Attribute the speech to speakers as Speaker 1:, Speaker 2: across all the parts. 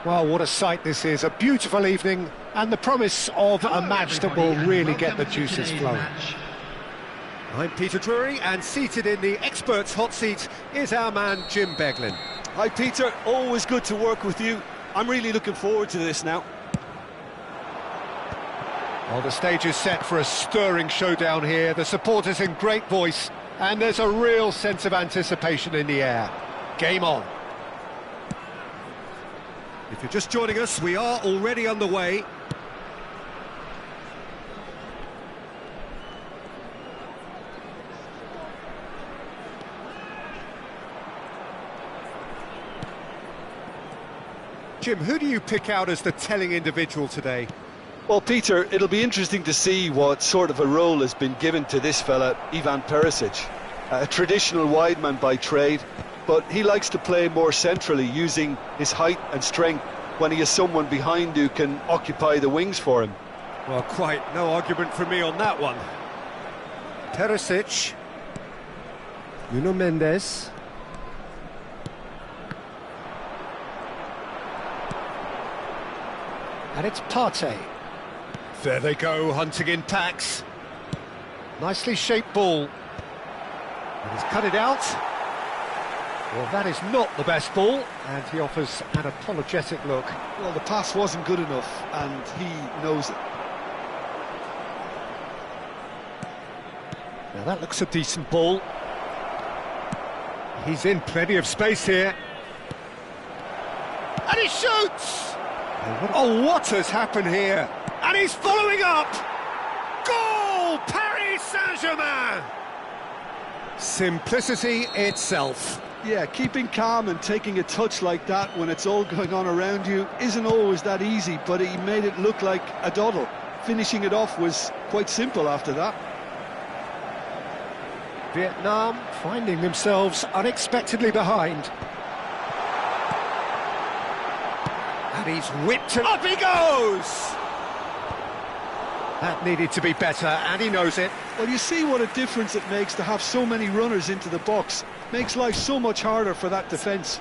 Speaker 1: Well, what a sight this is, a beautiful evening and the promise of a match that will really get the juices flowing. I'm Peter Drury, and seated in the experts' hot seat is our man Jim Beglin.
Speaker 2: Hi Peter, always good to work with you. I'm really looking forward to this now.
Speaker 1: Well, the stage is set for a stirring showdown here, the supporters in great voice, and there's a real sense of anticipation in the air. Game on. If you're just joining us, we are already underway. Jim, who do you pick out as the telling individual today?
Speaker 2: Well, Peter, it'll be interesting to see what sort of a role has been given to this fella, Ivan Perisic. A traditional wide man by trade, but he likes to play more centrally, using his height and strength when he has someone behind who can occupy the wings for him.
Speaker 1: Well, quite no argument from me on that one. Perisic. Nuno Mendes. And it's Partey. There they go, hunting in packs. Nicely shaped ball. And he's cut it out. Well, that is not the best ball, and he offers an apologetic look.
Speaker 2: Well, the pass wasn't good enough, and he knows it.
Speaker 1: Now that looks a decent ball. He's in plenty of space here. And he shoots! Oh, what has happened here? And he's following up! Goal! Paris Saint-Germain! Simplicity itself.
Speaker 2: Yeah, keeping calm and taking a touch like that when it's all going on around you isn't always that easy, but he made it look like a doddle. Finishing it off was quite simple after that.
Speaker 1: Vietnam finding themselves unexpectedly behind. And he's whipped and up he goes! That needed to be better, and he knows it.
Speaker 2: Well, you see what a difference it makes to have so many runners into the box. Makes life so much harder for that defence.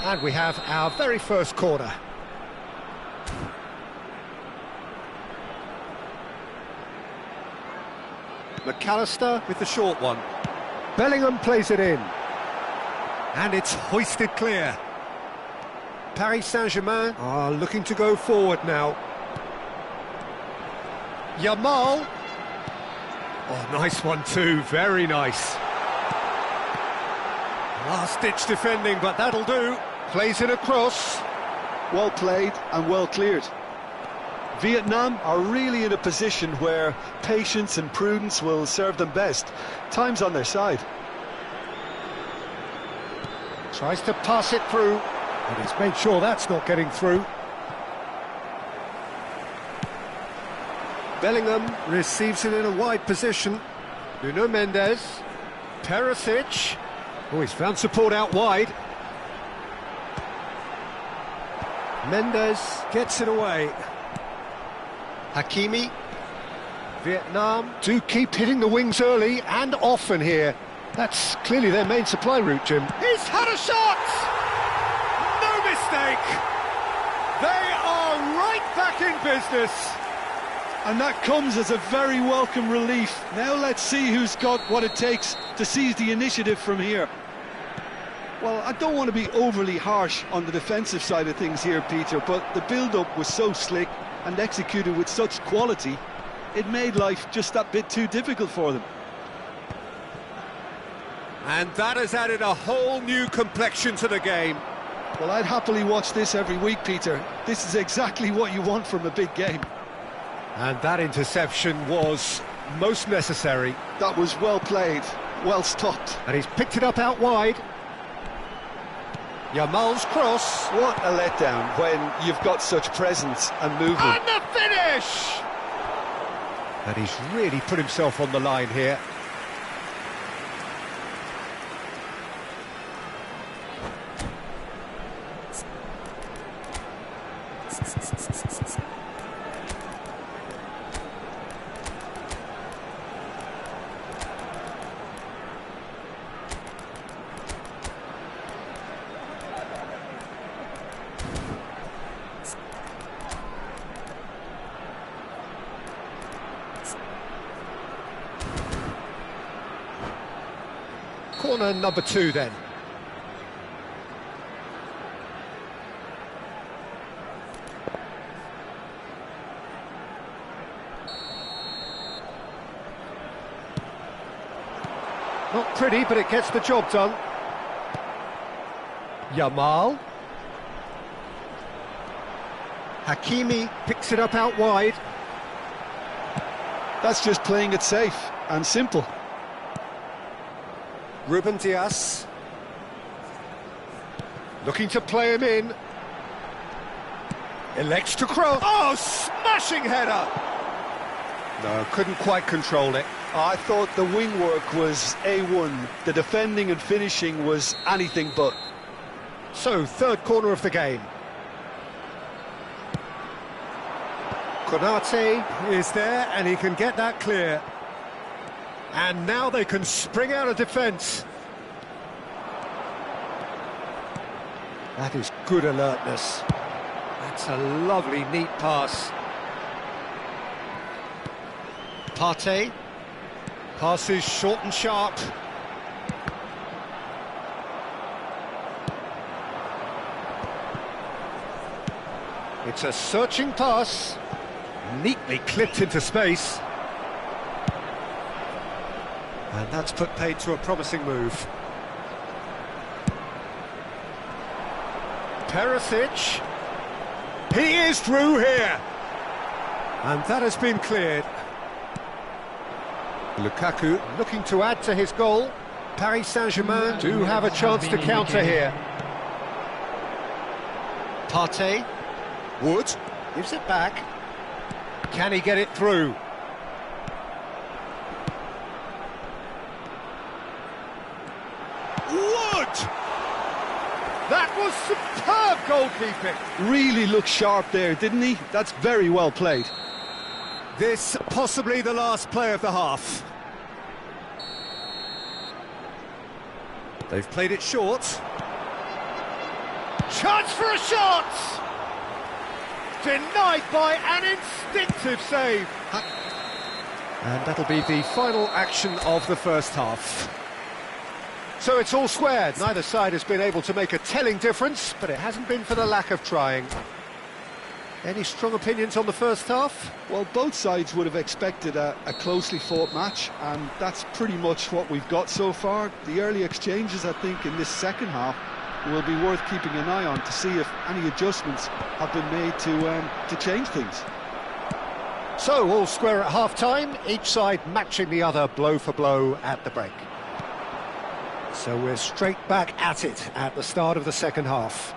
Speaker 1: And we have our very first corner. McAllister with the short one. Bellingham plays it in. And it's hoisted clear. Paris Saint-Germain are looking to go forward now. Yamal. Oh, nice one too, very nice. Last-ditch defending, but that'll do. Plays it across.
Speaker 2: Well played and well cleared. Vietnam are really in a position where patience and prudence will serve them best. Time's on their side.
Speaker 1: Tries to pass it through, and he's made sure that's not getting through. Bellingham receives it in a wide position. Nuno Mendes. Perisic. Oh, he's found support out wide. Mendes gets it away. Hakimi. Vietnam do keep hitting the wings early and often here. That's clearly their main supply route, Jim. He's had a shot! No mistake! They are right back in business.
Speaker 2: And that comes as a very welcome relief. Now let's see who's got what it takes to seize the initiative from here. Well, I don't want to be overly harsh on the defensive side of things here, Peter, but the build-up was so slick and executed with such quality, it made life just that bit too difficult for them.
Speaker 1: And that has added a whole new complexion to the game.
Speaker 2: Well, I'd happily watch this every week, Peter. This is exactly what you want from a big game.
Speaker 1: And that interception was most necessary.
Speaker 2: That was well played, well stopped.
Speaker 1: And he's picked it up out wide. Yamal's cross.
Speaker 2: What a letdown when you've got such presence and movement.
Speaker 1: And the finish! And he's really put himself on the line here. Corner number 2 then. Not pretty, but it gets the job done. Yamal. Hakimi picks it up out wide.
Speaker 2: That's just playing it safe and simple.
Speaker 1: Ruben Dias. Looking to play him in. Elects to cross. Oh, smashing header! No, couldn't quite control it.
Speaker 2: I thought the wing work was A1. The defending and finishing was anything but.
Speaker 1: So, third corner of the game. Konate is there, and he can get that clear. And now they can spring out of defence. That is good alertness. That's a lovely, neat pass. Partey. Passes short and sharp. It's a searching pass. Neatly clipped into space. And that's put paid to a promising move. Perisic. He is through here. And that has been cleared. Lukaku looking to add to his goal. Paris Saint-Germain do have a chance to counter here. Partey. Wood gives it back. Can he get it through? Wood! That was superb goalkeeping.
Speaker 2: Really looked sharp there, didn't he? That's very well played.
Speaker 1: This possibly the last play of the half. They've played it short. Chance for a shot! Denied by an instinctive save. And that'll be the final action of the first half. So it's all squared. Neither side has been able to make a telling difference, but it hasn't been for the lack of trying. Any strong opinions on the first half?
Speaker 2: Well, both sides would have expected a closely fought match, and that's pretty much what we've got so far. The early exchanges, I think, in this second half will be worth keeping an eye on to see if any adjustments have been made to change things.
Speaker 1: So, all square at half-time, each side matching the other blow for blow at the break. So we're straight back at it at the start of the second half.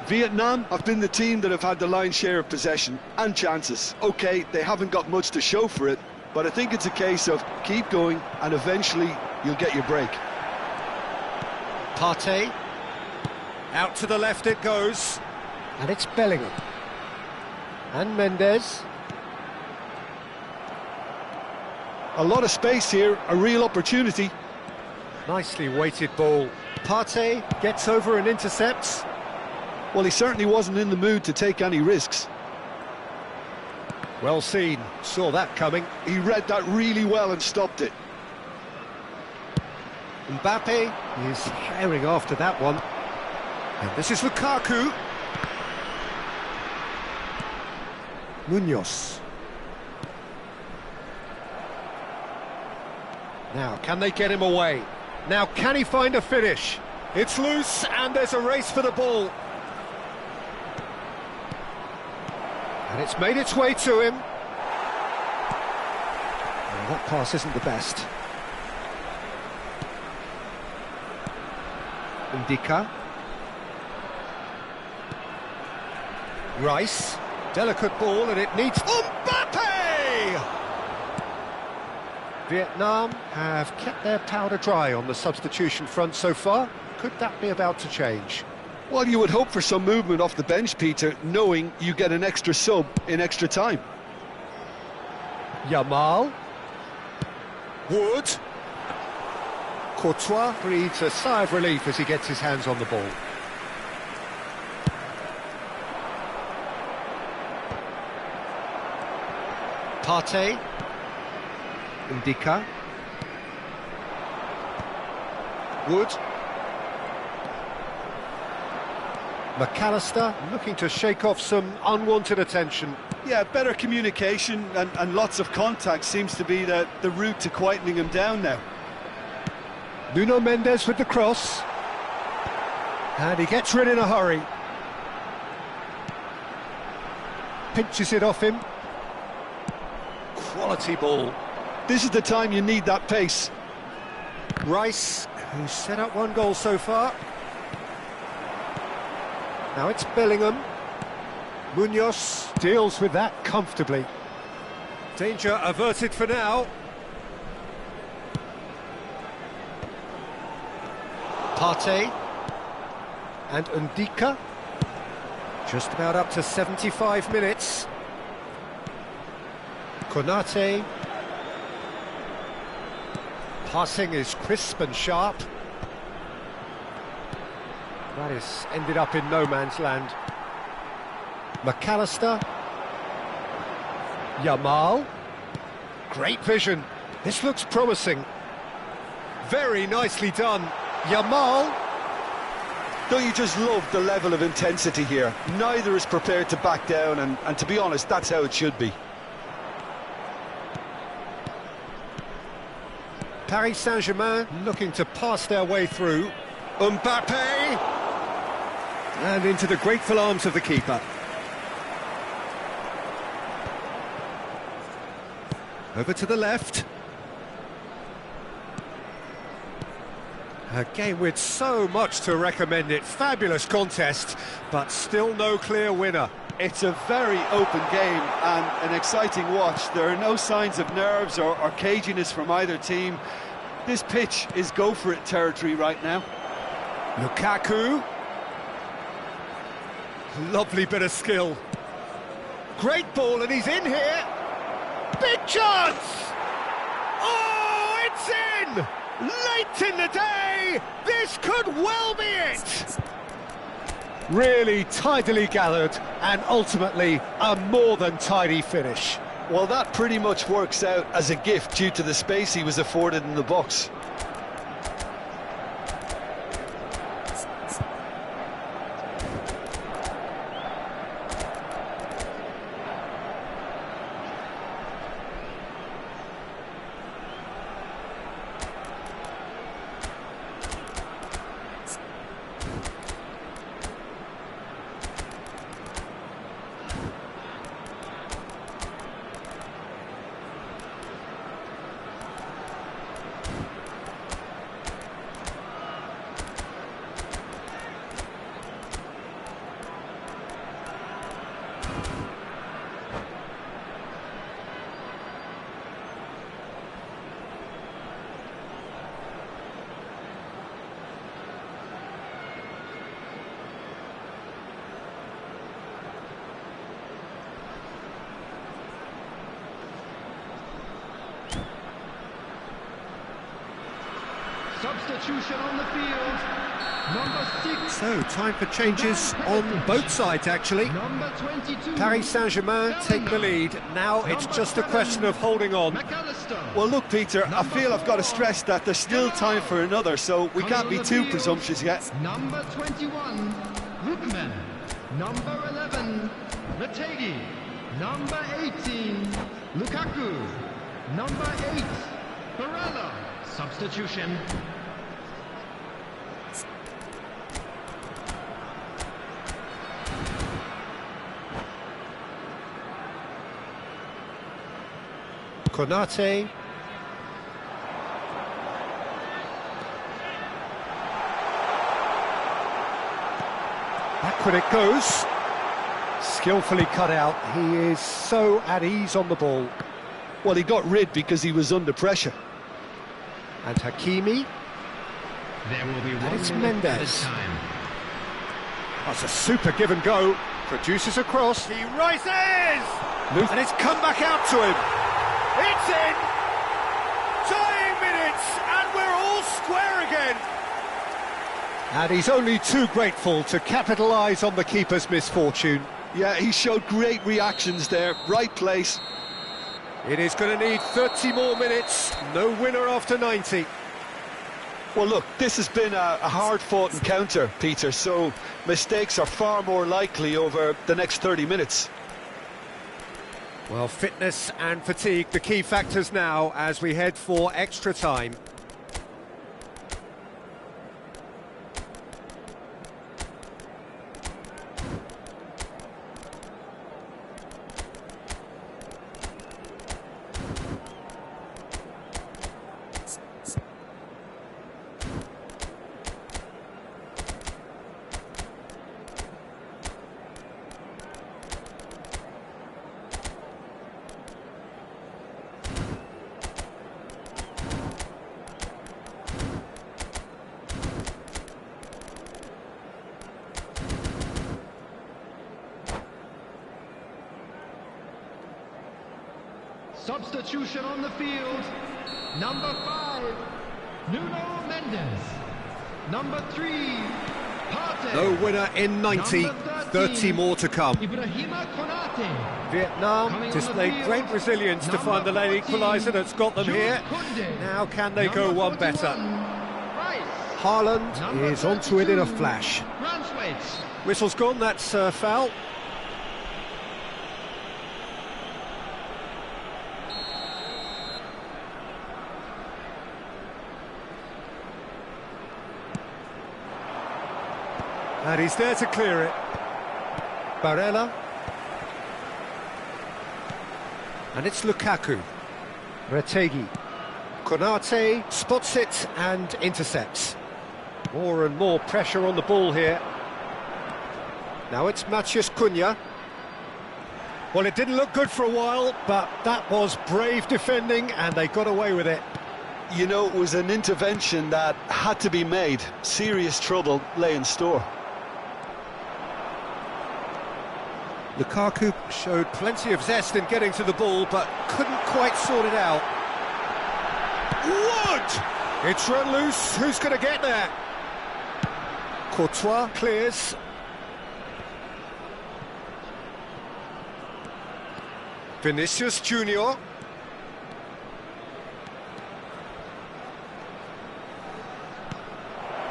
Speaker 2: Vietnam have been the team that have had the lion's share of possession and chances. OK, they haven't got much to show for it, but I think it's a case of keep going and eventually you'll get your break.
Speaker 1: Partey. Out to the left it goes. And it's Bellingham. And Mendes.
Speaker 2: A lot of space here, a real opportunity.
Speaker 1: Nicely weighted ball. Partey gets over and intercepts.
Speaker 2: Well, he certainly wasn't in the mood to take any risks.
Speaker 1: Well seen, saw that coming.
Speaker 2: He read that really well and stopped it.
Speaker 1: Mbappe is herring after that one. And this is Lukaku. Munoz. Now, can they get him away? Now, can he find a finish? It's loose, and there's a race for the ball. And it's made its way to him. Well, that pass isn't the best. Ndika. Rice. Delicate ball and it needs... Mbappe! Vietnam have kept their powder dry on the substitution front so far. Could that be about to change?
Speaker 2: Well, you would hope for some movement off the bench, Peter, knowing you get an extra sub in extra time.
Speaker 1: Yamal. Wood. Courtois breathes a sigh of relief as he gets his hands on the ball. Partey. Ndika. Wood. McAllister looking to shake off some unwanted attention.
Speaker 2: Yeah, better communication and lots of contact seems to be the route to quietening him down now.
Speaker 1: Nuno Mendes with the cross. And he gets rid in a hurry. Pinches it off him. Quality ball.
Speaker 2: This is the time you need that pace.
Speaker 1: Rice, who's set up one goal so far. Now it's Bellingham. Munoz deals with that comfortably. Danger averted for now. Partey. And Ndika. Just about up to 75 minutes. Konate. Passing is crisp and sharp. That is ended up in no man's land. McAllister. Yamal. Great vision. This looks promising. Very nicely done. Yamal.
Speaker 2: Don't you just love the level of intensity here? Neither is prepared to back down, and to be honest, that's how it should be.
Speaker 1: Paris Saint-Germain looking to pass their way through. Mbappe! And into the grateful arms of the keeper. Over to the left. A game with so much to recommend it. Fabulous contest, but still no clear winner.
Speaker 2: It's a very open game and an exciting watch. There are no signs of nerves or caginess from either team. This pitch is go-for-it territory right now.
Speaker 1: Lukaku. Lovely bit of skill. Great ball and he's in here. Big chance! Oh, it's in! Late in the day, this could well be it! Really tidily gathered and ultimately a more than tidy finish.
Speaker 2: Well, that pretty much works out as a gift due to the space he was afforded in the box.
Speaker 3: Substitution on the field. Number 6.
Speaker 1: So, time for changes on both sides, actually.
Speaker 3: Number 22.
Speaker 1: Paris Saint-Germain take the lead. Now it's just a question of holding on.
Speaker 3: McAllister.
Speaker 2: Well, look, Peter, I feel I've got to stress that there's still time for another, so we can't be too presumptuous yet.
Speaker 3: Number 21. Lookman. Number 11. Mategi. Number 18. Lukaku. Number 8. Barella. Substitution.
Speaker 1: Konate. Backward it goes. Skillfully cut out. He is so at ease on the ball.
Speaker 2: Well, he got rid because he was under pressure.
Speaker 1: And Hakimi.
Speaker 3: There will be
Speaker 1: And it's
Speaker 3: 1 minute at a
Speaker 1: Mendes.
Speaker 3: time.
Speaker 1: That's a super give and go. Produces a cross. He rises! And it's come back out to him. It's in! Tying minutes, and we're all square again. And he's only too grateful to capitalise on the keeper's misfortune.
Speaker 2: Yeah, he showed great reactions there. Right place.
Speaker 1: It is going to need 30 more minutes. No winner after 90.
Speaker 2: Well, look, this has been a hard-fought encounter, Peter, so mistakes are far more likely over the next 30 minutes.
Speaker 1: Well, fitness and fatigue, the key factors now as we head for extra time.
Speaker 3: Substitution on the field. Number 5, Nuno Mendes. Number 3, Partey.
Speaker 1: No winner in 90,
Speaker 3: Number
Speaker 1: 30 more to come.
Speaker 3: Ibrahima Konate.
Speaker 1: Vietnam
Speaker 3: Coming on
Speaker 1: displayed
Speaker 3: the
Speaker 1: great
Speaker 3: field,
Speaker 1: resilience to find the late
Speaker 3: number 14,
Speaker 1: equaliser that's got them
Speaker 3: Jules
Speaker 1: here.
Speaker 3: Koundé.
Speaker 1: Now can they go
Speaker 3: Number
Speaker 1: one
Speaker 3: 41,
Speaker 1: better?
Speaker 3: Rice.
Speaker 1: Haaland
Speaker 3: Number
Speaker 1: is onto it in a
Speaker 3: 32,
Speaker 1: flash.
Speaker 3: Braithwaite.
Speaker 1: Whistle's gone, that's foul. And he's there to clear it. Barella. And it's Lukaku. Retegi. Konate spots it and intercepts. More and more pressure on the ball here. Now it's Matheus Cunha. Well, it didn't look good for a while, but that was brave defending and they got away with it.
Speaker 2: You know, it was an intervention that had to be made. Serious trouble lay in store.
Speaker 1: Lukaku showed plenty of zest in getting to the ball, but couldn't quite sort it out. Wood! It's run loose, who's going to get there? Courtois clears. Vinicius Junior.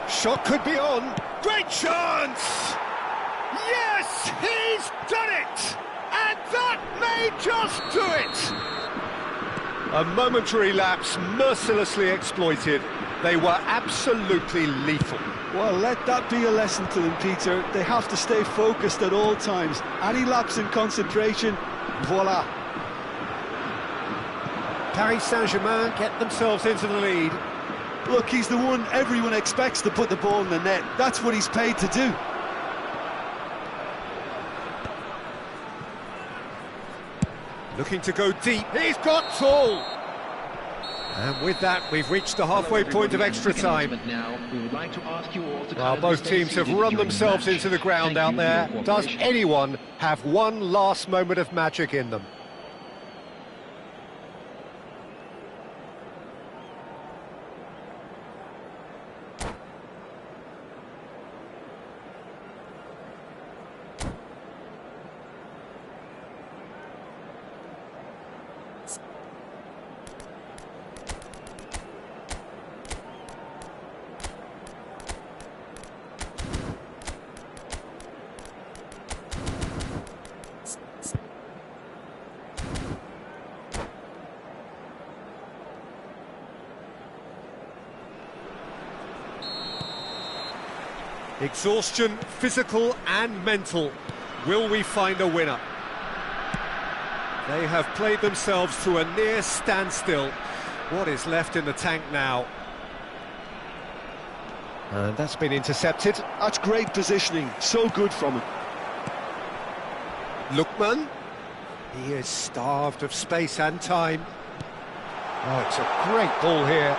Speaker 1: Shot could be on. Great chance! Yes, he's done it! And that may just do it! A momentary lapse mercilessly exploited. They were absolutely lethal.
Speaker 2: Well, let that be a lesson to them, Peter. They have to stay focused at all times. Any lapse in concentration, voila.
Speaker 1: Paris Saint-Germain get themselves into the lead.
Speaker 2: Look, he's the one everyone expects to put the ball in the net. That's what he's paid to do.
Speaker 1: Looking to go deep. He's got tall! And with that, we've reached the halfway point of extra time. Well, both teams have run themselves into the ground out there. Does anyone have one last moment of magic in them? Exhaustion, physical and mental. Will we find a winner? They have played themselves to a near standstill. What is left in the tank now? And that's been intercepted.
Speaker 2: That's great positioning, so good from him.
Speaker 1: Lookman. He is starved of space and time. Oh, it's a great ball here.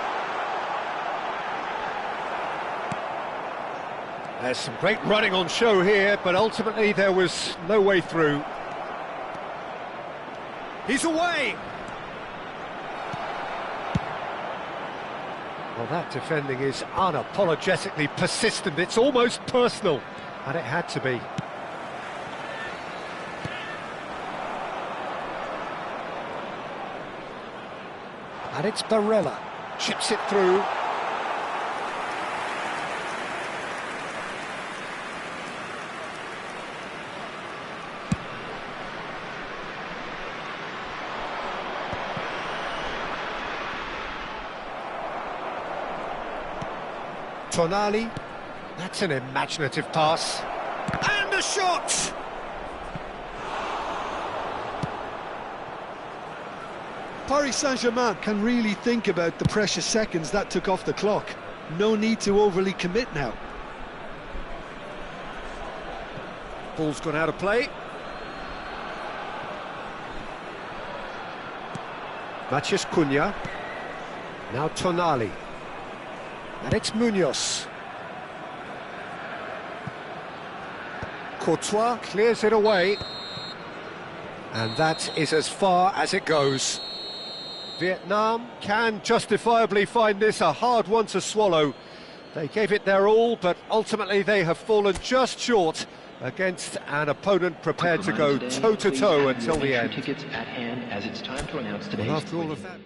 Speaker 1: There's some great running on show here, but ultimately there was no way through. He's away! Well, that defending is unapologetically persistent. It's almost personal, and it had to be. And it's Barella. Chips it through. Tonali. That's an imaginative pass. And a shot!
Speaker 2: Paris Saint-Germain can really think about the precious seconds that took off the clock. No need to overly commit now.
Speaker 1: Ball's gone out of play. Matheus Cunha. Now Tonali. And it's Munoz. Courtois clears it away. And that is as far as it goes. Vietnam can justifiably find this a hard one to swallow. They gave it their all, but ultimately they have fallen just short against an opponent prepared to go toe-to-toe until the end.
Speaker 4: Tickets at hand, as it's time to announce today's
Speaker 1: Well, after all of that...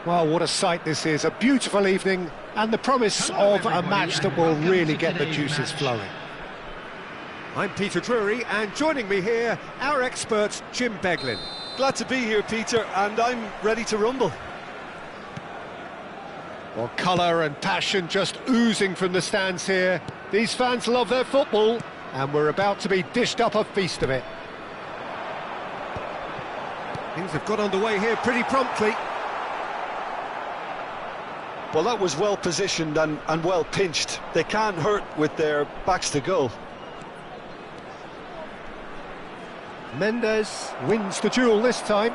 Speaker 1: Well, what a sight this is. A beautiful evening and the promise of a match that will really get the juices flowing. I'm Peter Drury, and joining me here, our expert, Jim Beglin.
Speaker 2: Glad to be here, Peter, and I'm ready to rumble.
Speaker 1: Well, colour and passion just oozing from the stands here. These fans love their football, and we're about to be dished up a feast of it. Things have got underway here pretty promptly.
Speaker 2: Well, that was well positioned and well pinched. They can't hurt with their backs to goal.
Speaker 1: Mendes wins the duel this time.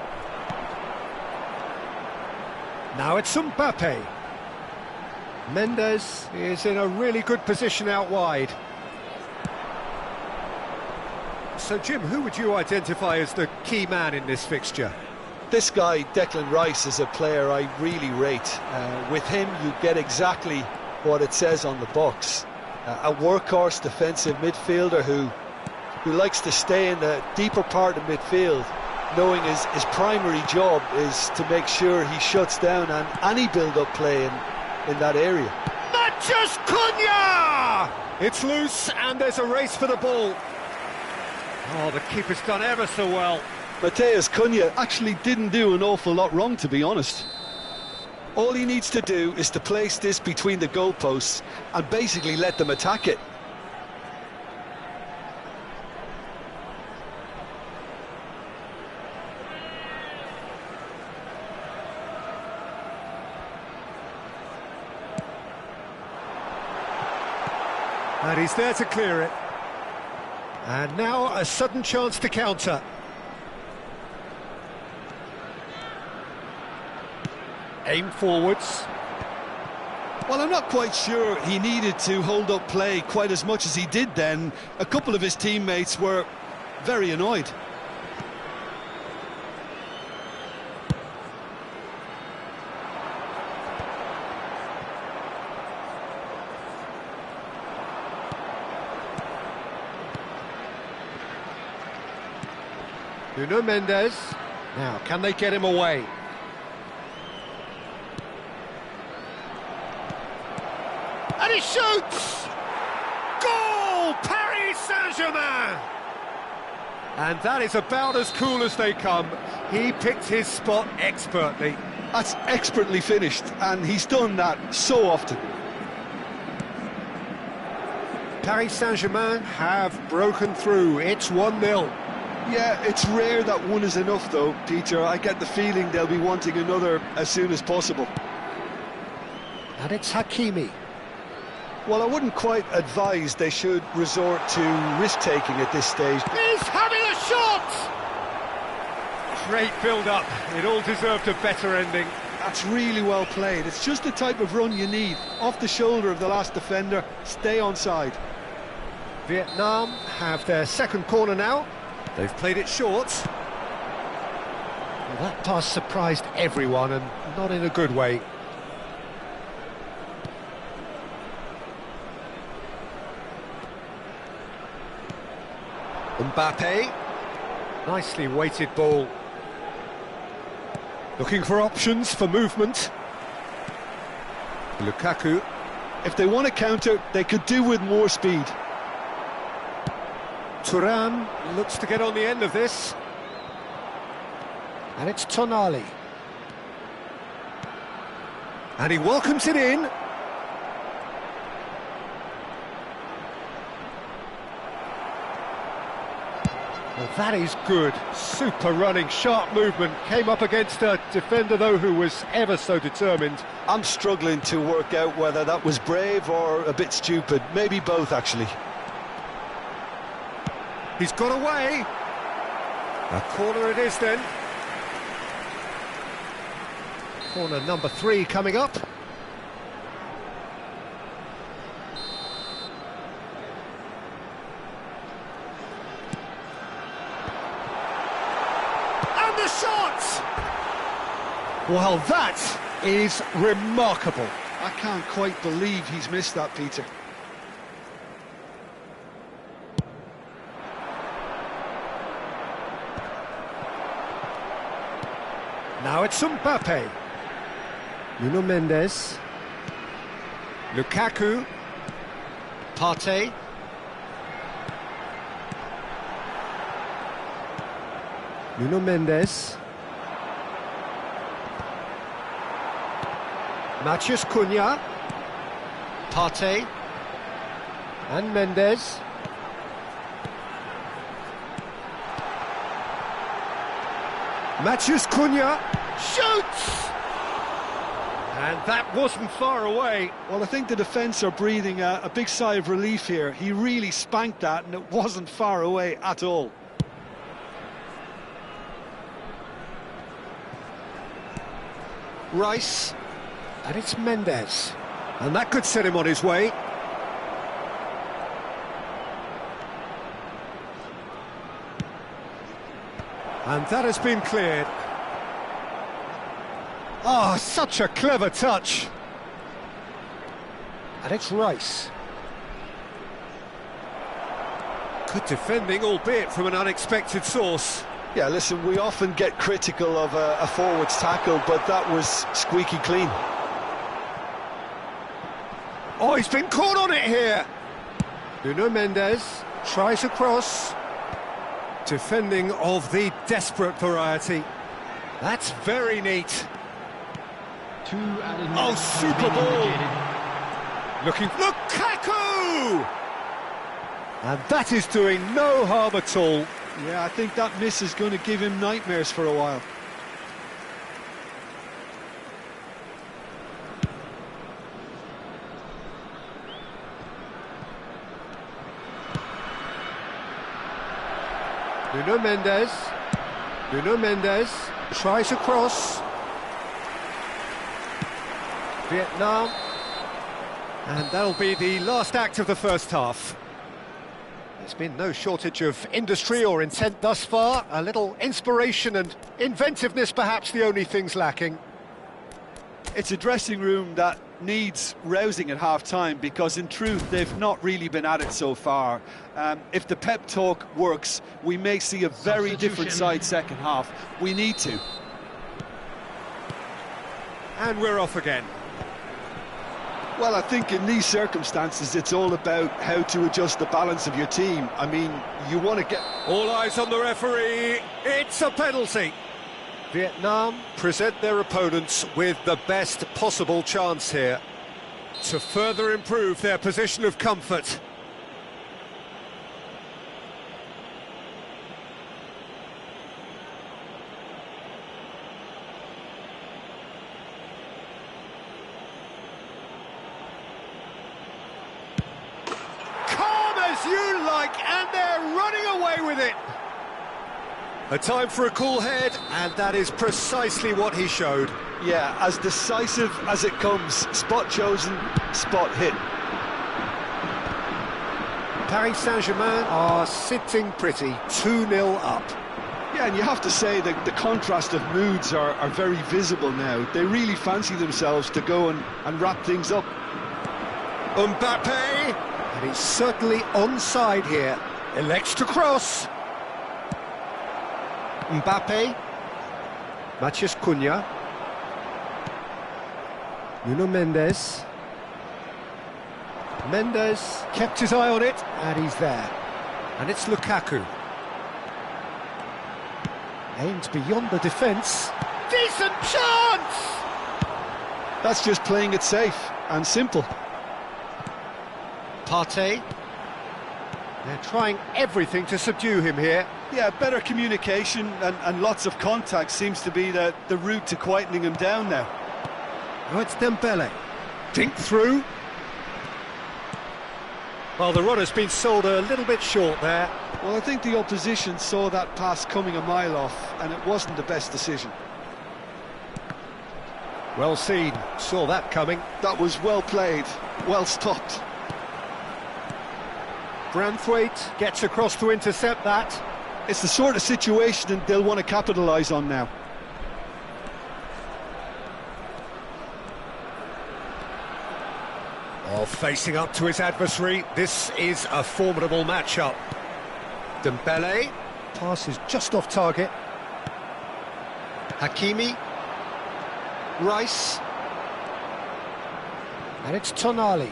Speaker 1: Now it's Mbappe. Mendes is in a really good position out wide. So, Jim, who would you identify as the key man in this fixture?
Speaker 2: This guy, Declan Rice, is a player I really rate. With him, you get exactly what it says on the box. A workhorse defensive midfielder who likes to stay in the deeper part of midfield, knowing his primary job is to make sure he shuts down any build-up play in that area.
Speaker 1: Matheus Cunha! It's loose and there's a race for the ball. Oh, the keeper's done ever so well.
Speaker 2: Matheus Cunha actually didn't do an awful lot wrong, to be honest. All he needs to do is to place this between the goalposts and basically let them attack it.
Speaker 1: And he's there to clear it. And now a sudden chance to counter. Aim forwards.
Speaker 2: Well, I'm not quite sure he needed to hold up play quite as much as he did then. A couple of his teammates were very annoyed.
Speaker 1: Nuno Mendes. Now, can they get him away? And he shoots! Goal! Paris Saint-Germain! And that is about as cool as they come. He picked his spot expertly.
Speaker 2: That's expertly finished, and he's done that so often.
Speaker 1: Paris Saint-Germain have broken through. It's 1-0.
Speaker 2: Yeah, it's rare that one is enough, though, Peter. I get the feeling they'll be wanting another as soon as possible.
Speaker 1: And it's Hakimi.
Speaker 2: Well, I wouldn't quite advise they should resort to risk-taking at this stage.
Speaker 1: He's having a shot! Great build-up. It all deserved a better ending.
Speaker 2: That's really well played. It's just the type of run you need. Off the shoulder of the last defender, stay onside.
Speaker 1: Vietnam have their second corner now. They've played it short. Well, that pass surprised everyone, and not in a good way. Mbappe. Nicely weighted ball. Looking for options for movement. Lukaku.
Speaker 2: If they want to counter, they could do with more speed.
Speaker 1: Thuram looks to get on the end of this. And it's Tonali. And he welcomes it in. Well, that is good. Super running, sharp movement. Came up against a defender, though, who was ever so determined.
Speaker 2: I'm struggling to work out whether that was brave or a bit stupid. Maybe both, actually.
Speaker 1: He's got away. A corner it is then. Corner number 3 coming up. And the shot! Well, that is remarkable.
Speaker 2: I can't quite believe he's missed that, Peter.
Speaker 1: Now it's Mbappe. Nuno Mendes. Lukaku. Partey. Nuno Mendes. Matheus Cunha. Partey. And Mendes. Matheus Cunha shoots! And that wasn't far away.
Speaker 2: Well, I think the defence are breathing a big sigh of relief here. He really spanked that and it wasn't far away at all.
Speaker 1: Rice. And it's Mendes. And that could set him on his way. And that has been cleared. Oh, such a clever touch. And it's Rice. Good defending, albeit from an unexpected source.
Speaker 2: Yeah, listen, we often get critical of a forward's tackle, but that was squeaky clean.
Speaker 1: Oh, he's been caught on it here. Nuno Mendes tries a cross. Defending of the desperate variety. That's very neat. Oh, super ball. Looking... Lukaku! And that is doing no harm at all.
Speaker 2: Yeah, I think that miss is going to give him nightmares for a while.
Speaker 1: Nuno Mendes. Nuno Mendes tries a cross. Vietnam. And that'll be the last act of the first half. There's been no shortage of industry or intent thus far. A little inspiration and inventiveness, perhaps the only things lacking.
Speaker 2: It's a dressing room that needs rousing at half-time because in truth they've not really been at it so far. If the pep talk works, we may see a very different side second half. We need to.
Speaker 1: And we're off again.
Speaker 2: Well, I think in these circumstances it's all about how to adjust the balance of your team. I mean, you want to get...
Speaker 1: All eyes on the referee. It's a penalty. Vietnam present their opponents with the best possible chance here to further improve their position of comfort. Calm as you like, and they're running away with it. A time for a cool head, and that is precisely what he showed.
Speaker 2: Yeah, as decisive as it comes. Spot chosen, spot hit.
Speaker 1: Paris Saint-Germain are sitting pretty, 2-0 up.
Speaker 2: Yeah, and you have to say that the contrast of moods are very visible now. They really fancy themselves to go and wrap things up.
Speaker 1: Mbappe, and he's certainly onside here. Elects to cross. Mbappe, Matheus Cunha, Nuno Mendes. Mendes kept his eye on it, and he's there. And it's Lukaku. Aimed beyond the defence. Decent chance!
Speaker 2: That's just playing it safe and simple.
Speaker 1: Partey. They're trying everything to subdue him here.
Speaker 2: Yeah, better communication and lots of contact seems to be the route to quietening him down now.
Speaker 1: Oh, it's Dembele. Dink through. Well, the runner's been sold a little bit short there.
Speaker 2: Well, I think the opposition saw that pass coming a mile off, and it wasn't the best decision.
Speaker 1: Well seen, saw that coming.
Speaker 2: That was well played, well stopped.
Speaker 1: Branthwaite gets across to intercept that.
Speaker 2: It's the sort of situation that they'll want to capitalise on now.
Speaker 1: Oh, facing up to his adversary, this is a formidable matchup. Dembele, pass is just off target. Hakimi, Rice, And it's Tonali.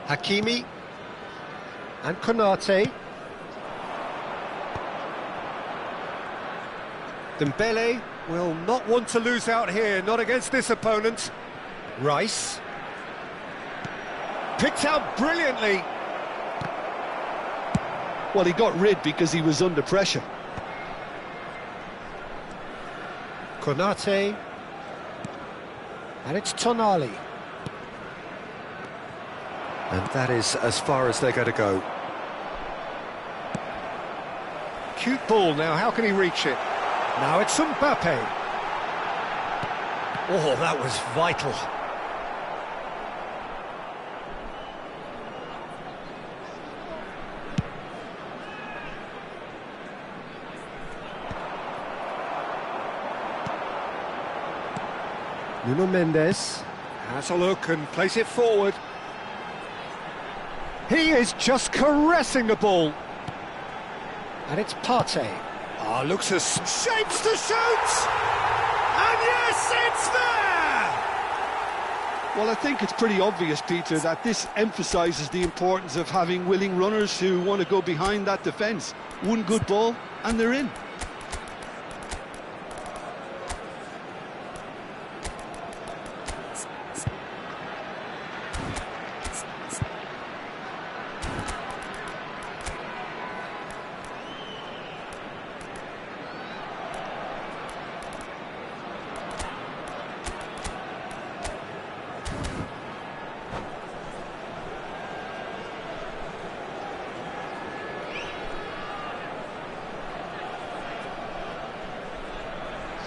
Speaker 1: Hakimi. And Konate. Dembele will not want to lose out here, not against this opponent. Rice. Picked out brilliantly.
Speaker 2: Well, he got rid because he was under pressure.
Speaker 1: Konate. And it's Tonali. And that is as far as they're going to go. Cute ball now, how can he reach it? Now it's Mbappe. Oh, that was vital. Nuno Mendes has a look and plays it forward. He is just caressing the ball. And it's Partey. Ah, looks as shapes to shoot! And yes, it's there!
Speaker 2: Well, I think it's pretty obvious, Peter, that this emphasises the importance of having willing runners who want to go behind that defence. One good ball, and they're in.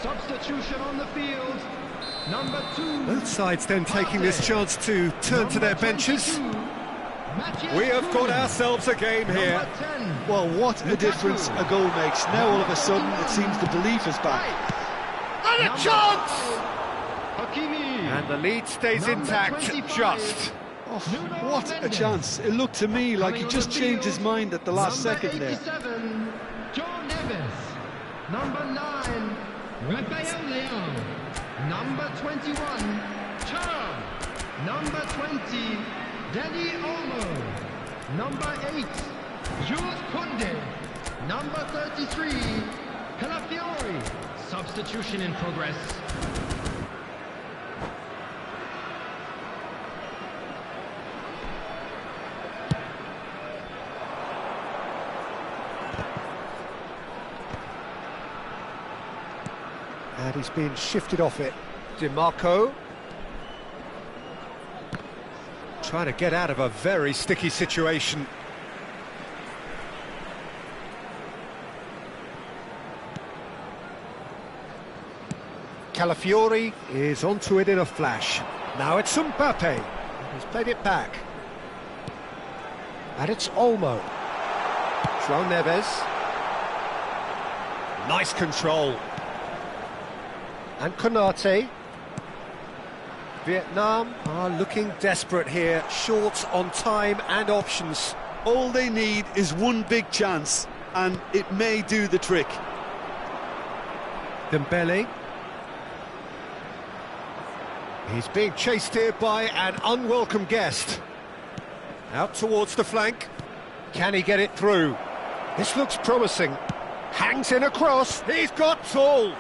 Speaker 3: Substitution on the field. Number 2.
Speaker 1: Both sides then taking this chance to turn to their benches. We have got ourselves a game here.
Speaker 2: Well, what a difference a goal makes. Now all of a sudden it seems the belief is back.
Speaker 1: And a chance!
Speaker 3: Hakimi.
Speaker 1: And the lead stays intact, just.
Speaker 2: Oh, what a chance. It looked to me like he just changed his mind at the last second there.
Speaker 3: John Neves. Number 9. Rafael Leão. Number 21, Char. Number 20, Dani Olmo. Number 8, Jules Koundé. Number 33, Calafiori. Substitution in progress.
Speaker 1: And he's being shifted off it. DiMarco. Trying to get out of a very sticky situation. Calafiori is onto it in a flash. Now it's Mbappe. He's played it back. And it's Olmo. João Neves. Nice control. And Konate. Vietnam are looking desperate here, short on time and options.
Speaker 2: All they need is one big chance, and it may do the trick.
Speaker 1: Dembele. He's being chased here by an unwelcome guest. Out towards the flank. Can he get it through? This looks promising. Hangs in across. He's got tall.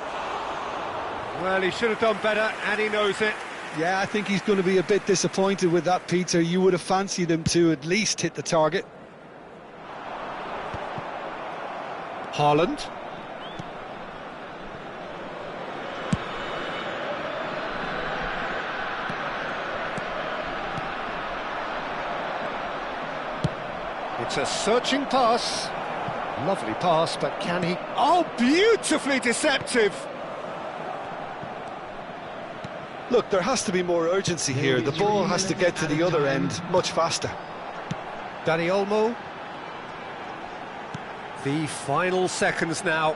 Speaker 1: Well, he should have done better, and he knows it.
Speaker 2: Yeah, I think he's going to be a bit disappointed with that, Peter. You would have fancied him to at least hit the target.
Speaker 1: Haaland. It's a searching pass. Lovely pass, but can he... Oh, beautifully deceptive!
Speaker 2: Look, there has to be more urgency here. The ball has to get to the other end much faster.
Speaker 1: Dani Olmo. The final seconds now.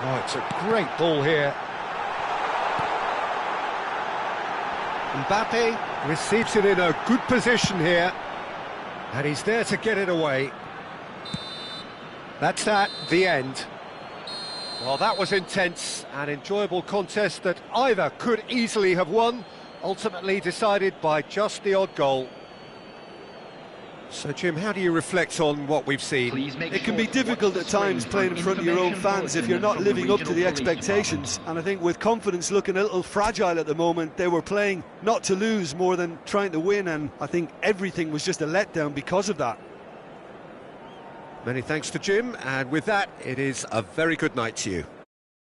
Speaker 1: Oh, it's a great ball here. Mbappe receives it in a good position here. And he's there to get it away. That's that, the end. Well, that was intense, an enjoyable contest that either could easily have won, ultimately decided by just the odd goal. So, Jim, how do you reflect on what we've seen?
Speaker 2: It can be difficult at times playing in front of your own fans if you're not living up to the expectations, and I think with confidence looking a little fragile at the moment, they were playing not to lose more than trying to win, and I think everything was just a letdown because of that.
Speaker 1: Many thanks to Jim, and with that, it is a very good night to you.